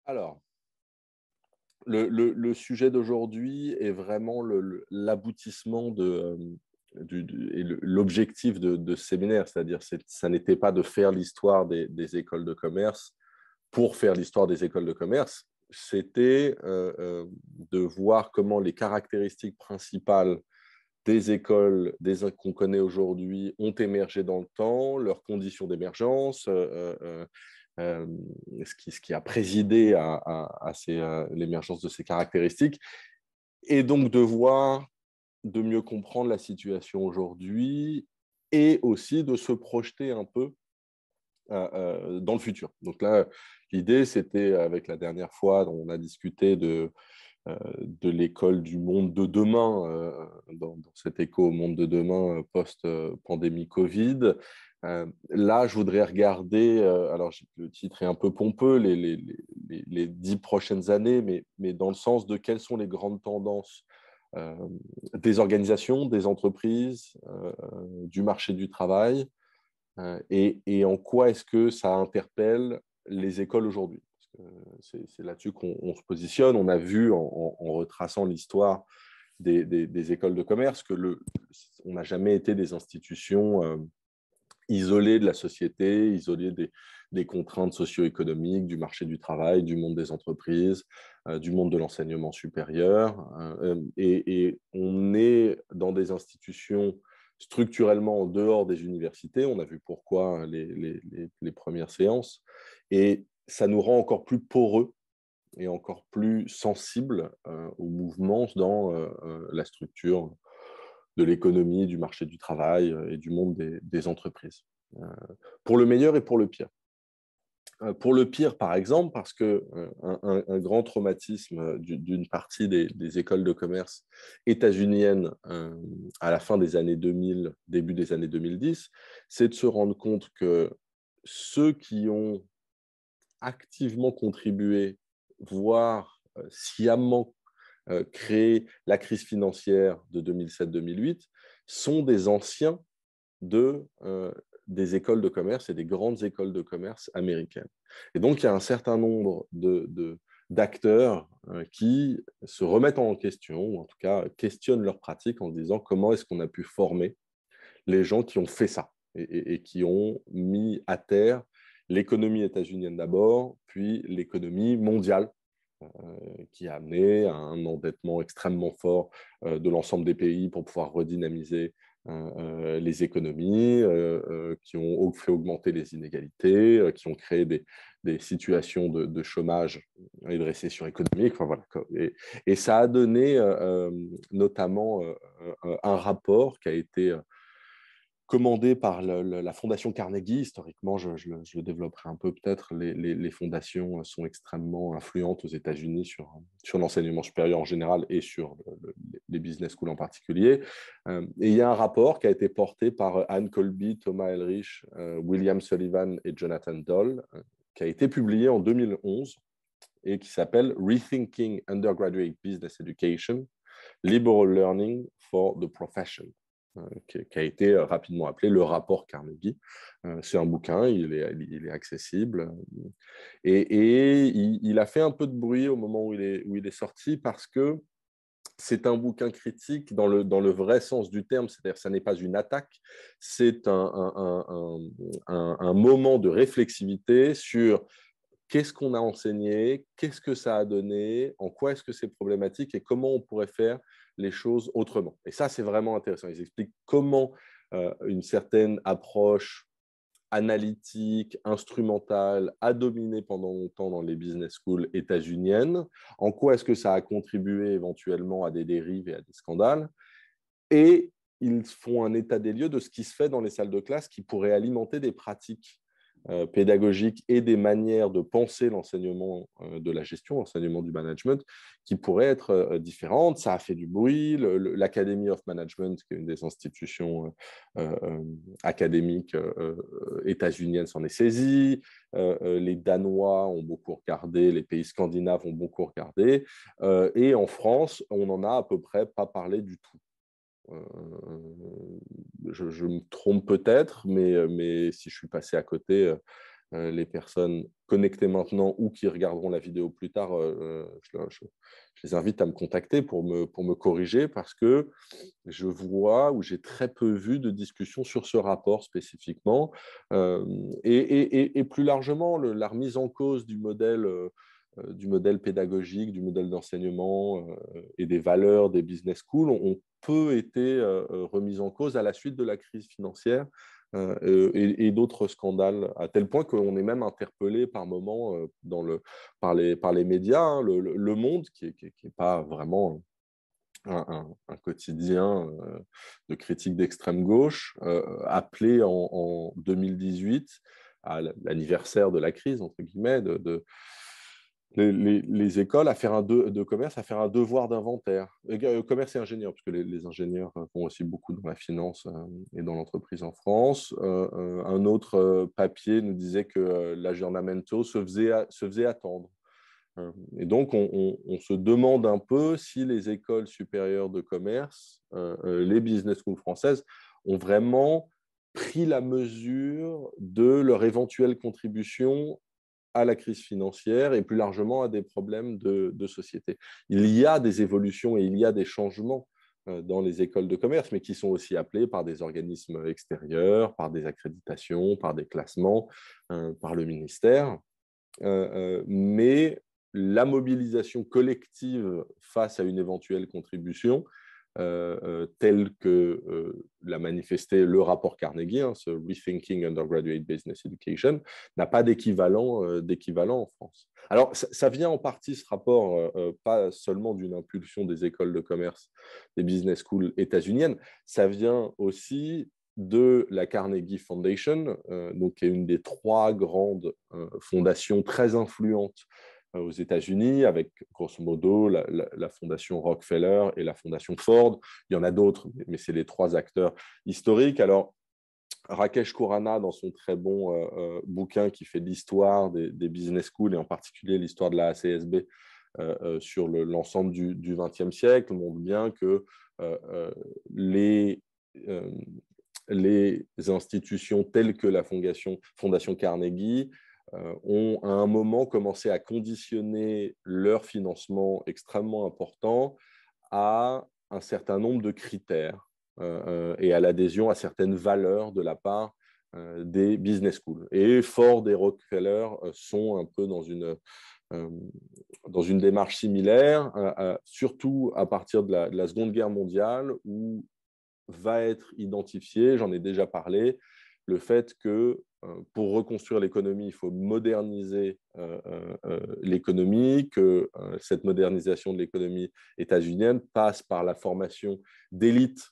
Alors, le sujet d'aujourd'hui est vraiment l'aboutissement et l'objectif de ce séminaire, c'est-à-dire ça n'était pas de faire l'histoire des écoles de commerce pour faire l'histoire des écoles de commerce, c'était de voir comment les caractéristiques principales des écoles qu'on connaît aujourd'hui ont émergé dans le temps, leurs conditions d'émergence, ce qui a présidé à l'émergence de ces caractéristiques, et donc de voir, de mieux comprendre la situation aujourd'hui et aussi de se projeter un peu dans le futur. Donc là, l'idée, c'était, avec la dernière fois, on a discuté de l'école du monde de demain, dans cet écho au monde de demain post-pandémie Covid. Là, je voudrais regarder, alors le titre est un peu pompeux, les 10 prochaines années, mais dans le sens de quelles sont les grandes tendances euh, des organisations, des entreprises, du marché du travail, et en quoi est-ce que ça interpelle les écoles aujourd'hui. C'est là-dessus qu'on se positionne. On a vu en retraçant l'histoire des écoles de commerce on n'a jamais été des institutions isolées de la société, isolées des contraintes socio-économiques, du marché du travail, du monde des entreprises, du monde de l'enseignement supérieur. Et on est dans des institutions structurellement en dehors des universités. On a vu pourquoi les premières séances. Et ça nous rend encore plus poreux et encore plus sensibles aux mouvements dans la structure de l'économie, du marché du travail et du monde des entreprises. Pour le meilleur et pour le pire. Pour le pire, par exemple, parce que un grand traumatisme d'une partie des écoles de commerce états-uniennes à la fin des années 2000, début des années 2010, c'est de se rendre compte que ceux qui ont activement contribué, voire sciemment créé la crise financière de 2007-2008, sont des anciens des écoles de commerce et des grandes écoles de commerce américaines. Et donc, il y a un certain nombre d'acteurs qui se remettent en question, ou en tout cas questionnent leurs pratiques en se disant comment est-ce qu'on a pu former les gens qui ont fait ça et qui ont mis à terre l'économie états-unienne d'abord, puis l'économie mondiale, qui a amené à un endettement extrêmement fort de l'ensemble des pays pour pouvoir redynamiser les économies, qui ont fait augmenter les inégalités, qui ont créé des situations de chômage et de récession économique. Enfin, voilà. Et ça a donné notamment un rapport qui a été commandé par la Fondation Carnegie. Historiquement, je le développerai un peu peut-être. Les fondations sont extrêmement influentes aux États-Unis sur l'enseignement supérieur en général et sur les business schools en particulier. Et il y a un rapport qui a été porté par Anne Colby, Thomas Elrich, William Sullivan et Jonathan Doll, qui a été publié en 2011 et qui s'appelle Rethinking Undergraduate Business Education, Liberal Learning for the Profession, qui a été rapidement appelé le rapport Carnegie. C'est un bouquin, il est accessible. Et il a fait un peu de bruit au moment où il est sorti parce que c'est un bouquin critique dans le vrai sens du terme, c'est-à-dire que ça n'est pas une attaque, c'est un moment de réflexivité sur qu'est-ce qu'on a enseigné, qu'est-ce que ça a donné, en quoi est-ce que c'est problématique et comment on pourrait faire les choses autrement. Et ça, c'est vraiment intéressant. Ils expliquent comment une certaine approche analytique, instrumentale, a dominé pendant longtemps dans les business schools états-uniennes, en quoi est-ce que ça a contribué éventuellement à des dérives et à des scandales, et ils font un état des lieux de ce qui se fait dans les salles de classe qui pourrait alimenter des pratiques pédagogiques et des manières de penser l'enseignement de la gestion, l'enseignement du management, qui pourraient être différentes. Ça a fait du bruit. L'Academy of Management, qui est une des institutions académiques états-uniennes, s'en est saisie. Les Danois ont beaucoup regardé, les pays scandinaves ont beaucoup regardé. Et en France, on n'en a à peu près pas parlé du tout. Je me trompe peut-être, mais si je suis passé à côté, les personnes connectées maintenant ou qui regarderont la vidéo plus tard, je les invite à me contacter pour me corriger parce que je vois ou j'ai très peu vu de discussions sur ce rapport spécifiquement. Et plus largement, la remise en cause du modèle pédagogique, du modèle d'enseignement et des valeurs des business schools ont peu été remises en cause à la suite de la crise financière et d'autres scandales, à tel point qu'on est même interpellé par moments par les médias, hein, le Monde, qui n'est pas vraiment un quotidien de critique d'extrême gauche, appelé en 2018, à l'anniversaire de la crise, entre guillemets, les écoles de commerce à faire un devoir d'inventaire. Commerce et ingénieurs, parce que les ingénieurs font aussi beaucoup dans la finance et dans l'entreprise en France. Un autre papier nous disait que l'aggiornamento se faisait attendre. Et donc, on se demande un peu si les écoles supérieures de commerce, les business schools françaises, ont vraiment pris la mesure de leur éventuelle contribution à la crise financière et plus largement à des problèmes de société. Il y a des évolutions et il y a des changements dans les écoles de commerce, mais qui sont aussi appelés par des organismes extérieurs, par des accréditations, par des classements, par le ministère. Mais la mobilisation collective face à une éventuelle contribution, telle que l'a manifesté le rapport Carnegie, hein, ce Rethinking Undergraduate Business Education, n'a pas d'équivalent en France. Alors, ça vient en partie, ce rapport, pas seulement d'une impulsion des écoles de commerce, des business schools états-uniennes, ça vient aussi de la Carnegie Foundation, donc, qui est une des 3 grandes fondations très influentes aux États-Unis, avec grosso modo la fondation Rockefeller et la fondation Ford. Il y en a d'autres, mais c'est les 3 acteurs historiques. Alors, Rakesh Khurana, dans son très bon bouquin qui fait l'histoire des business schools, et en particulier l'histoire de la ACSB sur l'ensemble du XXe siècle, montre bien que les institutions telles que la Fondation Carnegie ont à un moment commencé à conditionner leur financement extrêmement important à un certain nombre de critères et à l'adhésion à certaines valeurs de la part des business schools. Et Ford et Rockefeller sont un peu dans une démarche similaire, surtout à partir de la Seconde Guerre mondiale, où va être identifié, j'en ai déjà parlé, le fait que pour reconstruire l'économie, il faut moderniser l'économie, que cette modernisation de l'économie états-unienne passe par la formation d'élites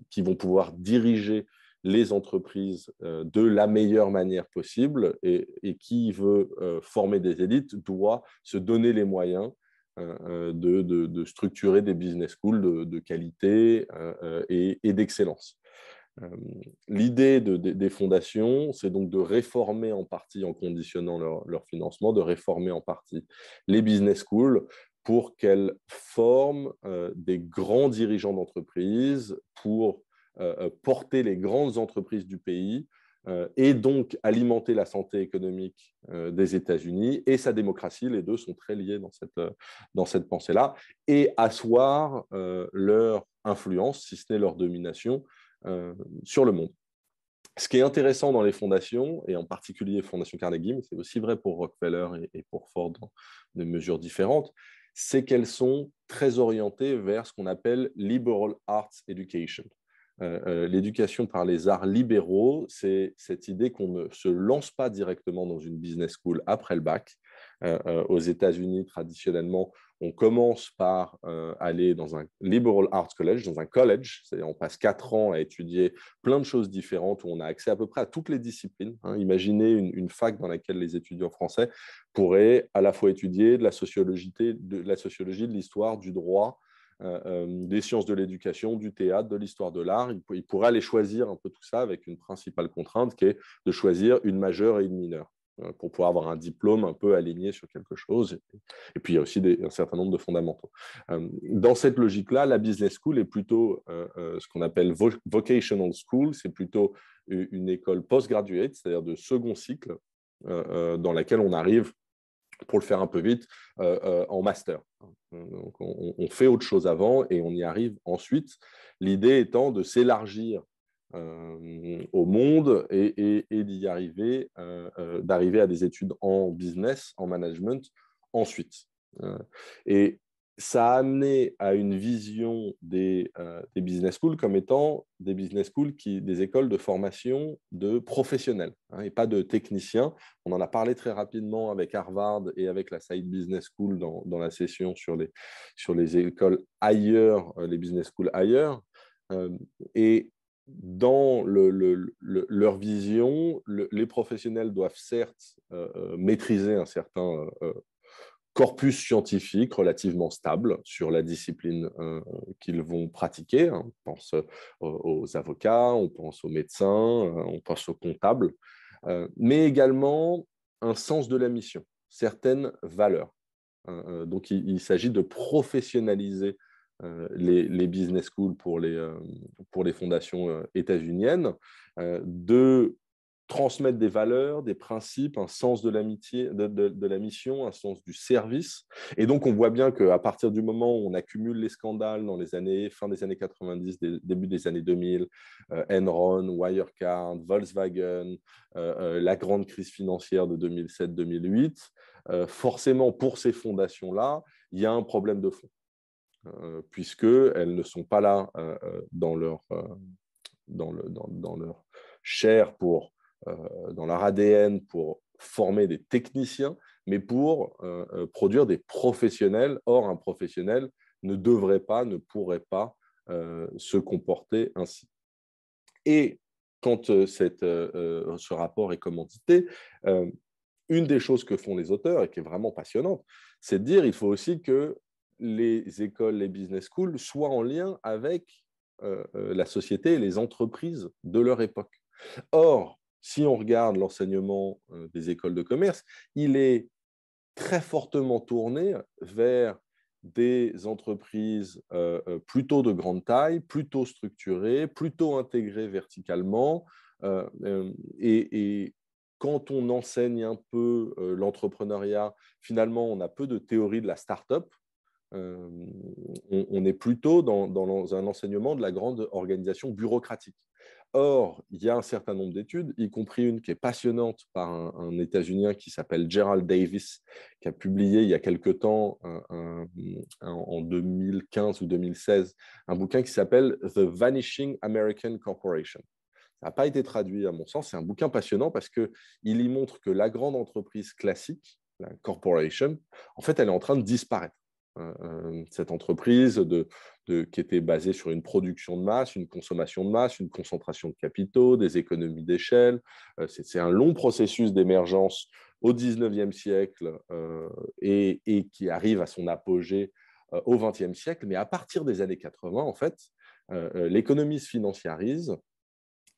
qui vont pouvoir diriger les entreprises de la meilleure manière possible, et qui veut former des élites doit se donner les moyens de structurer des business schools de qualité et d'excellence. L'idée des fondations, c'est donc de réformer en partie, en conditionnant leur financement, de réformer en partie les business schools pour qu'elles forment des grands dirigeants d'entreprise pour porter les grandes entreprises du pays et donc alimenter la santé économique des États-Unis et sa démocratie. Les deux sont très liés dans cette pensée-là, et asseoir leur influence, si ce n'est leur domination, sur le monde. Ce qui est intéressant dans les fondations, et en particulier Fondation Carnegie, mais c'est aussi vrai pour Rockefeller et pour Ford dans des mesures différentes, c'est qu'elles sont très orientées vers ce qu'on appelle Liberal Arts Education. L'éducation par les arts libéraux, c'est cette idée qu'on ne se lance pas directement dans une business school après le bac. Aux États-Unis, traditionnellement, on commence par aller dans un liberal arts college, dans un college, c'est-à-dire on passe 4 ans à étudier plein de choses différentes, où on a accès à peu près à toutes les disciplines. Imaginez une fac dans laquelle les étudiants français pourraient à la fois étudier de la sociologie, de l'histoire, du droit, des sciences de l'éducation, du théâtre, de l'histoire de l'art. Il pourrait aller choisir un peu tout ça avec une principale contrainte qui est de choisir une majeure et une mineure. pour pouvoir avoir un diplôme un peu aligné sur quelque chose. Et puis, il y a aussi un certain nombre de fondamentaux. Dans cette logique-là, la business school est plutôt ce qu'on appelle vocational school. C'est plutôt une école postgraduate, c'est-à-dire de second cycle, dans laquelle on arrive, pour le faire un peu vite, en master. Donc, on fait autre chose avant et on y arrive ensuite. L'idée étant de s'élargir au monde et d'y arriver, d'arriver à des études en business, en management ensuite. Et ça a amené à une vision des business schools comme étant des business schools, des écoles de formation de professionnels, et pas de techniciens. On en a parlé très rapidement avec Harvard et avec la Saïd Business School dans la session sur les écoles ailleurs, les business schools ailleurs. Et dans leur vision, les professionnels doivent certes maîtriser un certain corpus scientifique relativement stable sur la discipline qu'ils vont pratiquer. On pense aux avocats, on pense aux médecins, on pense aux comptables, mais également un sens de la mission, certaines valeurs. Donc, il s'agit de professionnaliser les business schools pour les fondations états-uniennes, de transmettre des valeurs, des principes, un sens de l'amitié, de la mission, un sens du service. Et donc, on voit bien qu'à partir du moment où on accumule les scandales dans fin des années 90, début des années 2000, Enron, Wirecard, Volkswagen, la grande crise financière de 2007-2008, forcément, pour ces fondations-là, il y a un problème de fond, puisqu'elles ne sont pas là dans leur chair, dans leur ADN pour former des techniciens, mais pour produire des professionnels. Or, un professionnel ne devrait pas, ne pourrait pas se comporter ainsi. Et quand ce rapport est commandité, une des choses que font les auteurs et qui est vraiment passionnante, c'est de dire qu'il faut aussi que les écoles, les business schools soient en lien avec la société et les entreprises de leur époque. Or, si on regarde l'enseignement des écoles de commerce, il est très fortement tourné vers des entreprises plutôt de grande taille, plutôt structurées, plutôt intégrées verticalement. Et quand on enseigne un peu l'entrepreneuriat, finalement, on a peu de théorie de la start-up. On est plutôt dans un enseignement de la grande organisation bureaucratique. Or, il y a un certain nombre d'études, y compris une qui est passionnante par un États-Unien qui s'appelle Gerald Davis, qui a publié il y a quelque temps, en 2015 ou 2016, un bouquin qui s'appelle The Vanishing American Corporation. Ça n'a pas été traduit à mon sens. C'est un bouquin passionnant parce qu'il y montre que la grande entreprise classique, la corporation, en fait, elle est en train de disparaître. Cette entreprise qui était basée sur une production de masse, une consommation de masse, une concentration de capitaux, des économies d'échelle. C'est un long processus d'émergence au 19e siècle et qui arrive à son apogée au 20e siècle. Mais à partir des années 80, en fait, l'économie se financiarise.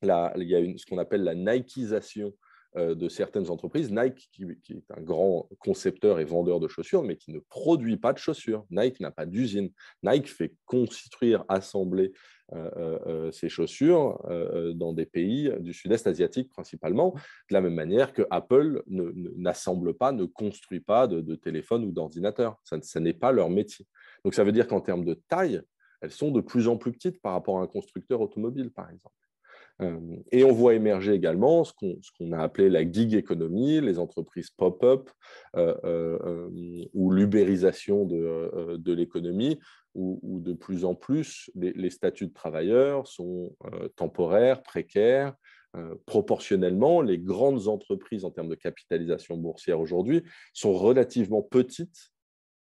Là, il y a ce qu'on appelle la Nikeisation de certaines entreprises. Nike, qui est un grand concepteur et vendeur de chaussures, mais qui ne produit pas de chaussures. Nike n'a pas d'usine. Nike fait construire, assembler ses chaussures dans des pays du sud-est asiatique principalement, de la même manière que Apple n'assemble pas, ne construit pas de téléphone ou d'ordinateur. Ça n'est pas leur métier. Donc ça veut dire qu'en termes de taille, elles sont de plus en plus petites par rapport à un constructeur automobile, par exemple. Et on voit émerger également ce qu'on a appelé la gig economy, les entreprises pop-up ou l'ubérisation de l'économie, où de plus en plus les statuts de travailleurs sont temporaires, précaires. Proportionnellement, les grandes entreprises en termes de capitalisation boursière aujourd'hui sont relativement petites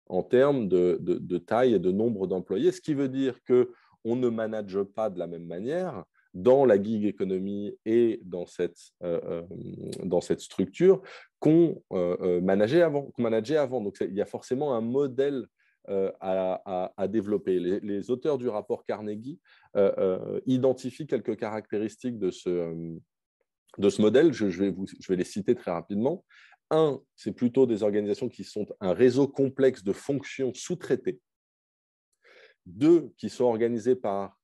en termes de taille et de nombre d'employés, ce qui veut dire qu'on ne manage pas de la même manière dans la gig economy et dans cette structure qu'on manageait avant. Donc, il y a forcément un modèle à développer. Les auteurs du rapport Carnegie identifient quelques caractéristiques de ce modèle. Je vais les citer très rapidement. Un, c'est plutôt des organisations qui sont un réseau complexe de fonctions sous-traitées. Deux, qui sont organisées par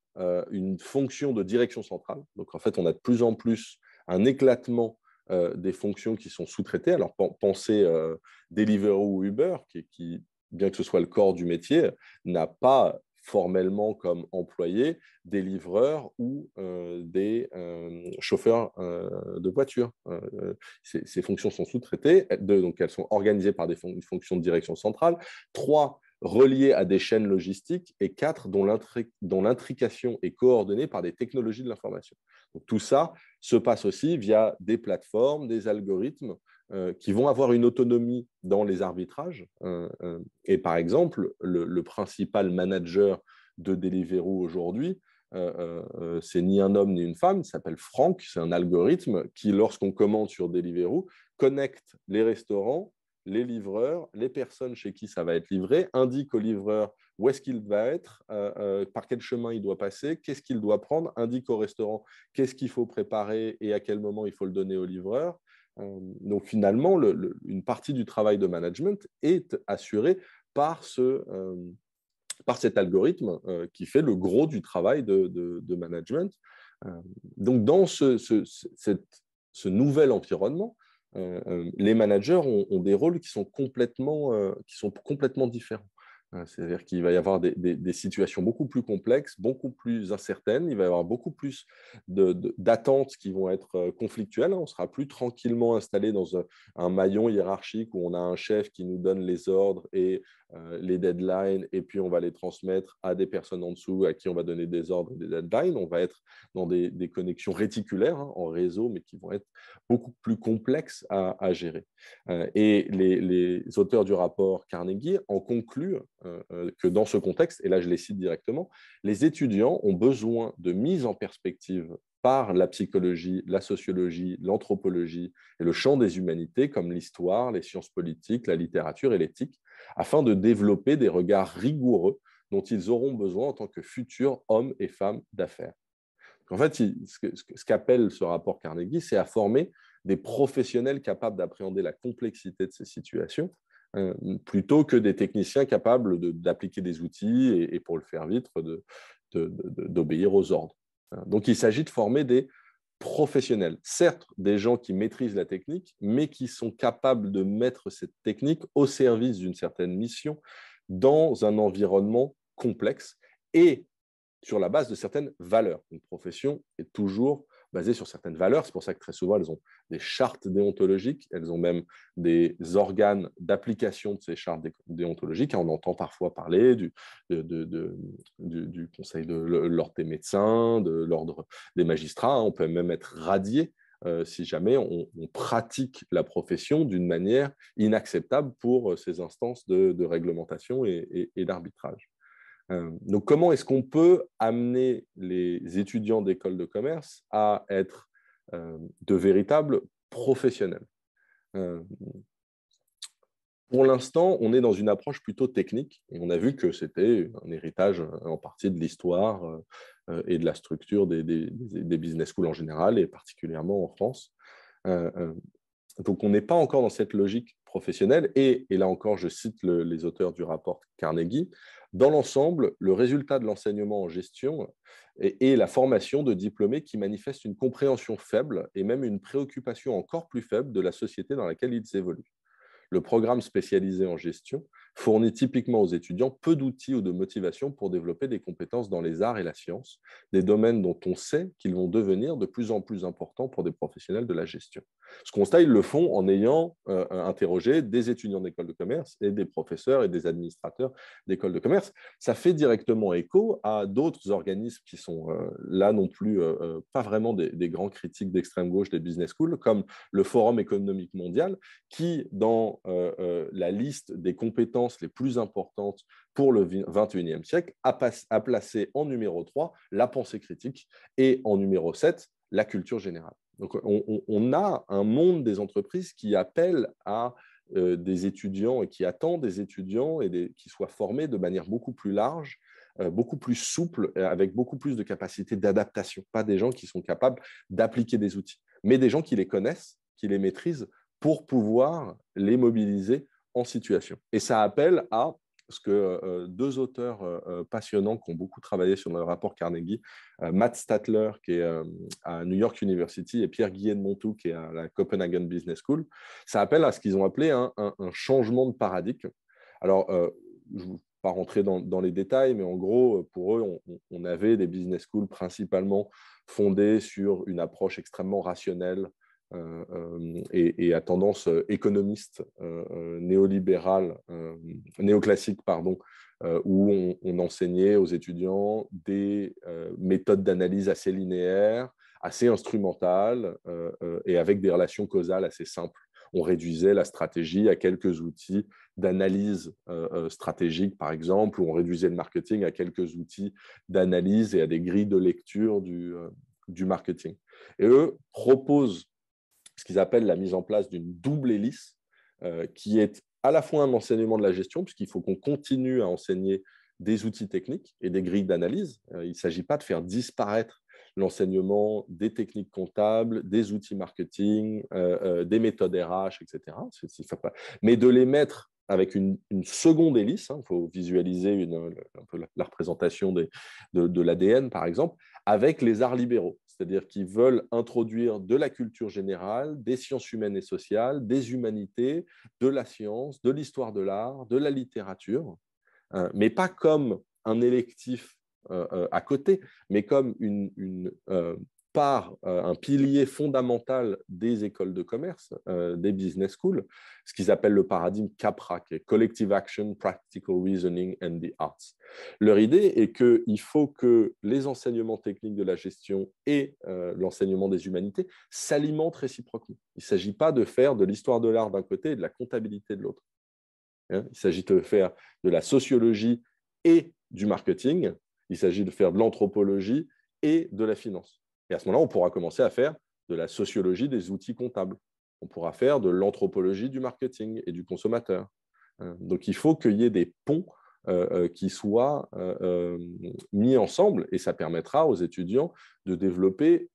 une fonction de direction centrale. Donc, en fait, on a de plus en plus un éclatement des fonctions qui sont sous-traitées. Alors, pensez Deliveroo ou Uber, qui, bien que ce soit le corps du métier, n'a pas formellement comme employés des livreurs ou des chauffeurs de voiture. Ces fonctions sont sous-traitées, donc elles sont organisées par une fonction de direction centrale. Trois, reliées à des chaînes logistiques, et quatre, dont l'intrication est coordonnée par des technologies de l'information. Donc, tout ça se passe aussi via des plateformes, des algorithmes qui vont avoir une autonomie dans les arbitrages. Et par exemple, le principal manager de Deliveroo aujourd'hui, c'est ni un homme ni une femme, il s'appelle Franck, c'est un algorithme qui, lorsqu'on commande sur Deliveroo, connecte les restaurants, les livreurs, les personnes chez qui ça va être livré, indique au livreur où est-ce qu'il va être, par quel chemin il doit passer, qu'est-ce qu'il doit prendre, indique au restaurant qu'est-ce qu'il faut préparer et à quel moment il faut le donner au livreur. Donc finalement, une partie du travail de management est assurée par cet algorithme qui fait le gros du travail de management. Donc dans ce nouvel environnement, les managers ont des rôles qui sont complètement différents. C'est-à-dire qu'il va y avoir des situations beaucoup plus complexes, beaucoup plus incertaines, il va y avoir beaucoup plus d'attentes qui vont être conflictuelles. On sera plus tranquillement installé dans un maillon hiérarchique où on a un chef qui nous donne les ordres et les deadlines, et puis on va les transmettre à des personnes en dessous à qui on va donner des ordres et des deadlines. On va être dans des connexions réticulaires en réseau, mais qui vont être beaucoup plus complexes à gérer. Et les auteurs du rapport Carnegie en concluent que dans ce contexte, et là je les cite directement, les étudiants ont besoin de mise en perspective par la psychologie, la sociologie, l'anthropologie et le champ des humanités comme l'histoire, les sciences politiques, la littérature et l'éthique, afin de développer des regards rigoureux dont ils auront besoin en tant que futurs hommes et femmes d'affaires. En fait, ce qu'appelle ce rapport Carnegie, c'est à former des professionnels capables d'appréhender la complexité de ces situations, plutôt que des techniciens capables d'appliquer des outils et pour le faire vite, d'obéir aux ordres. Donc, il s'agit de former des professionnels, certes des gens qui maîtrisent la technique, mais qui sont capables de mettre cette technique au service d'une certaine mission dans un environnement complexe et sur la base de certaines valeurs. Une profession est toujours basée sur certaines valeurs. C'est pour ça que très souvent, elles ont des chartes déontologiques, elles ont même des organes d'application de ces chartes déontologiques. On entend parfois parler du conseil de l'ordre des médecins, de l'ordre des magistrats. On peut même être radié si jamais on pratique la profession d'une manière inacceptable pour ces instances de réglementation et d'arbitrage. Donc, comment est-ce qu'on peut amener les étudiants d'école de commerce à être de véritables professionnels? Pour l'instant, on est dans une approche plutôt technique et on a vu que c'était un héritage en partie de l'histoire et de la structure des business schools en général et particulièrement en France. Donc, on n'est pas encore dans cette logique professionnelle. Et là encore, je cite les auteurs du rapport Carnegie. Dans l'ensemble, le résultat de l'enseignement en gestion est la formation de diplômés qui manifestent une compréhension faible et même une préoccupation encore plus faible de la société dans laquelle ils évoluent. Le programme spécialisé en gestion fournit typiquement aux étudiants peu d'outils ou de motivation pour développer des compétences dans les arts et la science, des domaines dont on sait qu'ils vont devenir de plus en plus importants pour des professionnels de la gestion. Ce constat, ils le font en ayant interrogé des étudiants d'école de commerce et des professeurs et des administrateurs d'école de commerce. Ça fait directement écho à d'autres organismes qui sont là non plus pas vraiment des grands critiques d'extrême gauche des business schools, comme le Forum économique mondial, qui, dans la liste des compétences les plus importantes pour le 21e siècle, a placé en numéro 3 la pensée critique et en numéro 7 la culture générale. Donc, on a un monde des entreprises qui appelle à des étudiants et qui attend des étudiants et qui soient formés de manière beaucoup plus large, beaucoup plus souple, avec beaucoup plus de capacité d'adaptation. Pas des gens qui sont capables d'appliquer des outils, mais des gens qui les connaissent, qui les maîtrisent pour pouvoir les mobiliser en situation. Et ça appelle à ce que deux auteurs passionnants qui ont beaucoup travaillé sur le rapport Carnegie, Matt Statler, qui est à New York University, et Pierre Guillet de Montou, qui est à la Copenhagen Business School, ça appelle à ce qu'ils ont appelé un changement de paradigme. Alors, je ne vais pas rentrer dans les détails, mais en gros, pour eux, on avait des business schools principalement fondées sur une approche extrêmement rationnelle et à tendance économiste, néolibérale, néoclassique, pardon, où on enseignait aux étudiants des méthodes d'analyse assez linéaires, assez instrumentales et avec des relations causales assez simples. On réduisait la stratégie à quelques outils d'analyse stratégique, par exemple, ou on réduisait le marketing à quelques outils d'analyse et à des grilles de lecture du marketing. Et eux proposent ce qu'ils appellent la mise en place d'une double hélice, qui est à la fois un enseignement de la gestion, puisqu'il faut qu'on continue à enseigner des outils techniques et des grilles d'analyse. Il ne s'agit pas de faire disparaître l'enseignement des techniques comptables, des outils marketing, des méthodes RH, etc. Mais de les mettre avec une seconde hélice, il faut visualiser un peu la représentation de l'ADN, par exemple, avec les arts libéraux, c'est-à-dire qu'ils veulent introduire de la culture générale, des sciences humaines et sociales, des humanités, de la science, de l'histoire de l'art, de la littérature, mais pas comme un électif à côté, mais comme une part, un pilier fondamental des écoles de commerce, des business schools, ce qu'ils appellent le paradigme CAPRA, qui est Collective Action, Practical Reasoning and the Arts. Leur idée est qu'il faut que les enseignements techniques de la gestion et l'enseignement des humanités s'alimentent réciproquement. Il ne s'agit pas de faire de l'histoire de l'art d'un côté et de la comptabilité de l'autre. Il s'agit de faire de la sociologie et du marketing. Il s'agit de faire de l'anthropologie et de la finance. Et à ce moment-là, on pourra commencer à faire de la sociologie des outils comptables. On pourra faire de l'anthropologie du marketing et du consommateur. Donc, il faut qu'il y ait des ponts qui soient mis ensemble, et ça permettra aux étudiants de développer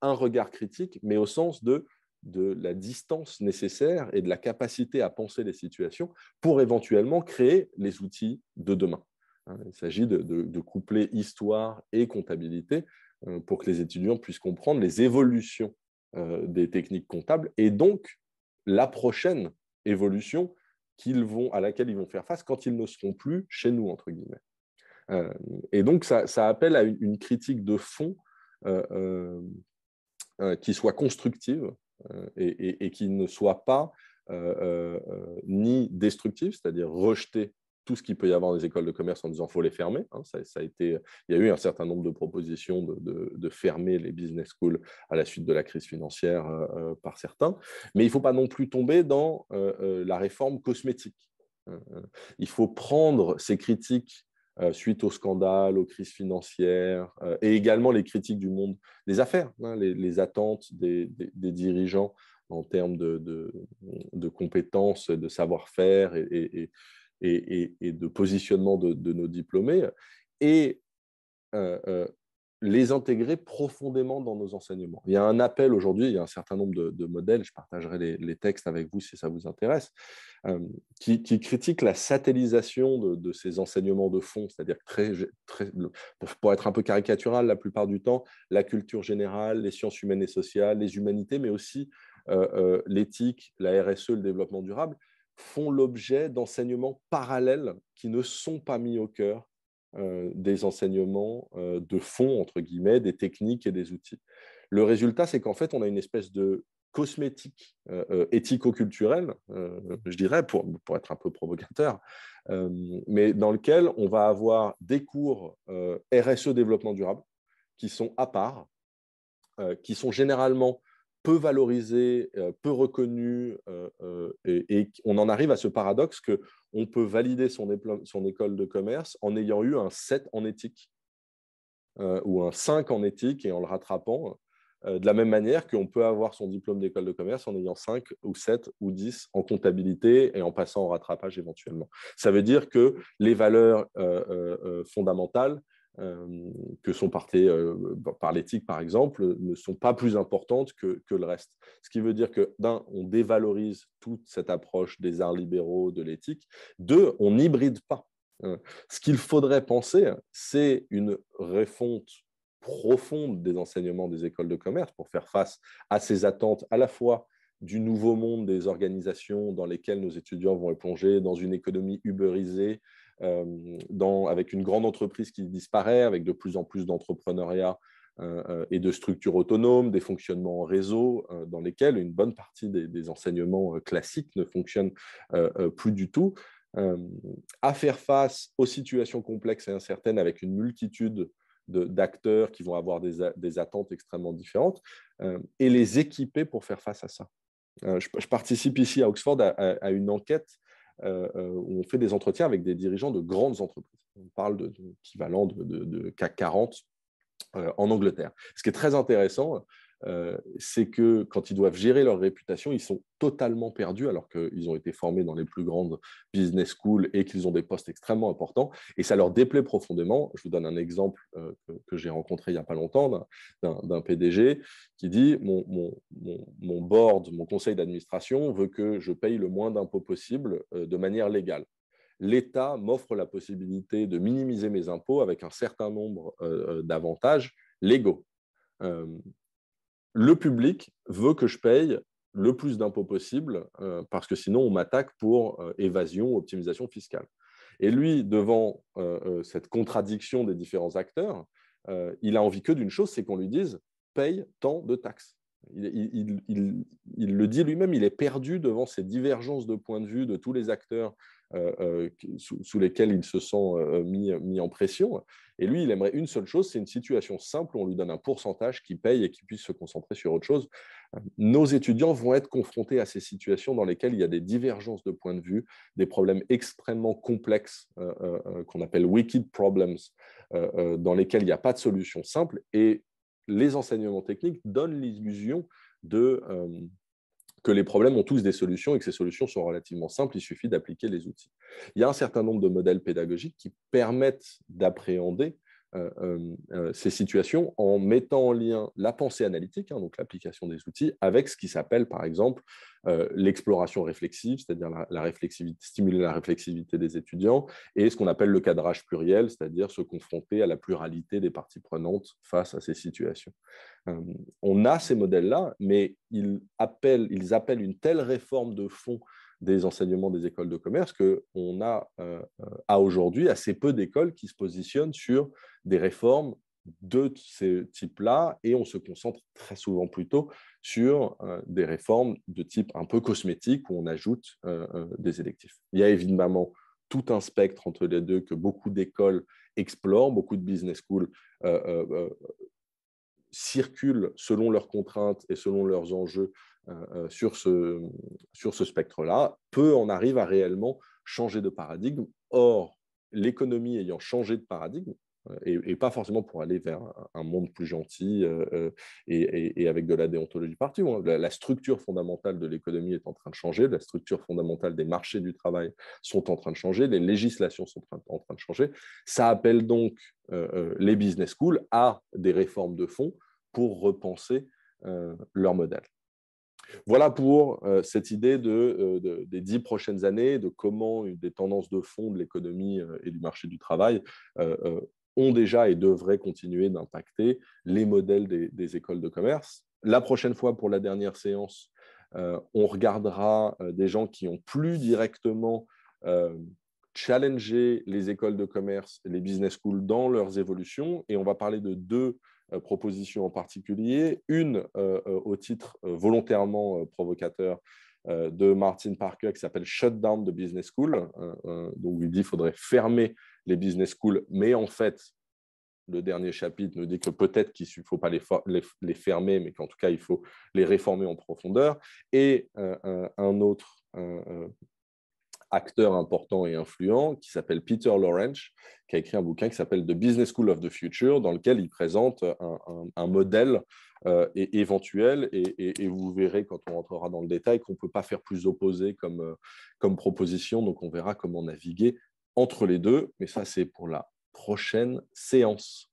un regard critique, mais au sens de la distance nécessaire et de la capacité à penser les situations pour éventuellement créer les outils de demain. Il s'agit de coupler histoire et comptabilité pour que les étudiants puissent comprendre les évolutions des techniques comptables et donc la prochaine évolution à laquelle ils vont faire face quand ils ne seront plus chez nous, entre guillemets. Et donc, ça appelle à une critique de fond qui soit constructive et qui ne soit pas ni destructive, c'est-à-dire rejeter tout ce qu'il peut y avoir dans les écoles de commerce en disant qu'il faut les fermer. Il y a eu un certain nombre de propositions de fermer les business schools à la suite de la crise financière par certains, mais il ne faut pas non plus tomber dans la réforme cosmétique. Il faut prendre ces critiques suite au scandale, aux crises financières, et également les critiques du monde des affaires, les attentes des dirigeants en termes de compétences, de savoir-faire et de positionnement de nos diplômés, et les intégrer profondément dans nos enseignements. Il y a un appel aujourd'hui, il y a un certain nombre de modèles, je partagerai les textes avec vous si ça vous intéresse, qui critiquent la satellisation de ces enseignements de fond, c'est-à-dire pour être un peu caricatural la plupart du temps, la culture générale, les sciences humaines et sociales, les humanités, mais aussi l'éthique, la RSE, le développement durable, font l'objet d'enseignements parallèles qui ne sont pas mis au cœur des enseignements de fond, entre guillemets, des techniques et des outils. Le résultat, c'est qu'en fait, on a une espèce de cosmétique éthico-culturelle, je dirais, pour être un peu provocateur, mais dans lequel on va avoir des cours RSE développement durable qui sont à part, qui sont généralement peu valorisés, peu reconnus, et on en arrive à ce paradoxe qu'on peut valider son école de commerce en ayant eu un 7 en éthique ou un 5 en éthique et en le rattrapant, de la même manière qu'on peut avoir son diplôme d'école de commerce en ayant 5 ou 7 ou 10 en comptabilité et en passant au rattrapage éventuellement. Ça veut dire que les valeurs fondamentales que sont portées par l'éthique, par exemple, ne sont pas plus importantes que le reste. Ce qui veut dire que, d'un, on dévalorise toute cette approche des arts libéraux, de l'éthique. Deux, on n'hybride pas. Ce qu'il faudrait penser, c'est une refonte profonde des enseignements des écoles de commerce pour faire face à ces attentes à la fois du nouveau monde des organisations dans lesquelles nos étudiants vont être plongés, dans une économie uberisée, avec une grande entreprise qui disparaît, avec de plus en plus d'entrepreneuriat et de structures autonomes, des fonctionnements en réseau dans lesquels une bonne partie des enseignements classiques ne fonctionnent plus du tout, à faire face aux situations complexes et incertaines avec une multitude d'acteurs qui vont avoir des attentes extrêmement différentes et les équiper pour faire face à ça. Je participe ici à Oxford à une enquête où on fait des entretiens avec des dirigeants de grandes entreprises. On parle d'équivalent de CAC 40 en Angleterre. Ce qui est très intéressant, c'est que quand ils doivent gérer leur réputation, ils sont totalement perdus alors qu'ils ont été formés dans les plus grandes business schools et qu'ils ont des postes extrêmement importants. Et ça leur déplaît profondément. Je vous donne un exemple que j'ai rencontré il n'y a pas longtemps d'un PDG qui dit mon board, mon conseil d'administration veut que je paye le moins d'impôts possible de manière légale. L'État m'offre la possibilité de minimiser mes impôts avec un certain nombre d'avantages légaux. Le public veut que je paye le plus d'impôts possible parce que sinon on m'attaque pour évasion, optimisation fiscale. Et lui, devant cette contradiction des différents acteurs, il a envie que d'une chose, c'est qu'on lui dise paye tant de taxes. Il le dit lui-même, il est perdu devant ces divergences de points de vue de tous les acteurs sous lesquels il se sent mis en pression. Et lui, il aimerait une seule chose, c'est une situation simple où on lui donne un pourcentage qui paye et qui puisse se concentrer sur autre chose. Nos étudiants vont être confrontés à ces situations dans lesquelles il y a des divergences de points de vue, des problèmes extrêmement complexes qu'on appelle wicked problems, dans lesquels il n'y a pas de solution simple. Et les enseignements techniques donnent l'illusion que les problèmes ont tous des solutions et que ces solutions sont relativement simples, il suffit d'appliquer les outils. Il y a un certain nombre de modèles pédagogiques qui permettent d'appréhender ces situations en mettant en lien la pensée analytique, donc l'application des outils, avec ce qui s'appelle par exemple l'exploration réflexive, c'est-à-dire stimuler la réflexivité des étudiants, et ce qu'on appelle le cadrage pluriel, c'est-à-dire se confronter à la pluralité des parties prenantes face à ces situations. On a ces modèles-là, mais ils appellent une telle réforme de fond des enseignements des écoles de commerce qu'on a à aujourd'hui assez peu d'écoles qui se positionnent sur des réformes de ce type-là et on se concentre très souvent plutôt sur des réformes de type un peu cosmétique où on ajoute des électifs. Il y a évidemment tout un spectre entre les deux que beaucoup d'écoles explorent, beaucoup de business schools circulent selon leurs contraintes et selon leurs enjeux sur ce spectre-là. Peu en arrivent à réellement changer de paradigme. Or, l'économie ayant changé de paradigme, et pas forcément pour aller vers un monde plus gentil et avec de la déontologie partout. Hein. La structure fondamentale de l'économie est en train de changer, la structure fondamentale des marchés du travail sont en train de changer, les législations sont en train de changer. Ça appelle donc les business schools à des réformes de fond pour repenser leur modèle. Voilà pour cette idée des 10 prochaines années, de comment des tendances de fond de l'économie et du marché du travail ont déjà et devraient continuer d'impacter les modèles des écoles de commerce. La prochaine fois, pour la dernière séance, on regardera des gens qui ont plus directement challengé les écoles de commerce, les business schools dans leurs évolutions, et on va parler de deux propositions en particulier. Une au titre volontairement provocateur de Martin Parker qui s'appelle Shut Down the Business School, donc il dit qu'il faudrait fermer les business schools, mais en fait, le dernier chapitre nous dit que peut-être qu'il ne faut pas les fermer, mais qu'en tout cas, il faut les réformer en profondeur. Et un autre acteur important et influent qui s'appelle Peter Lawrence, qui a écrit un bouquin qui s'appelle The Business School of the Future, dans lequel il présente un modèle éventuel, et vous verrez quand on rentrera dans le détail qu'on ne peut pas faire plus opposé comme proposition, donc on verra comment naviguer entre les deux, mais ça c'est pour la prochaine séance.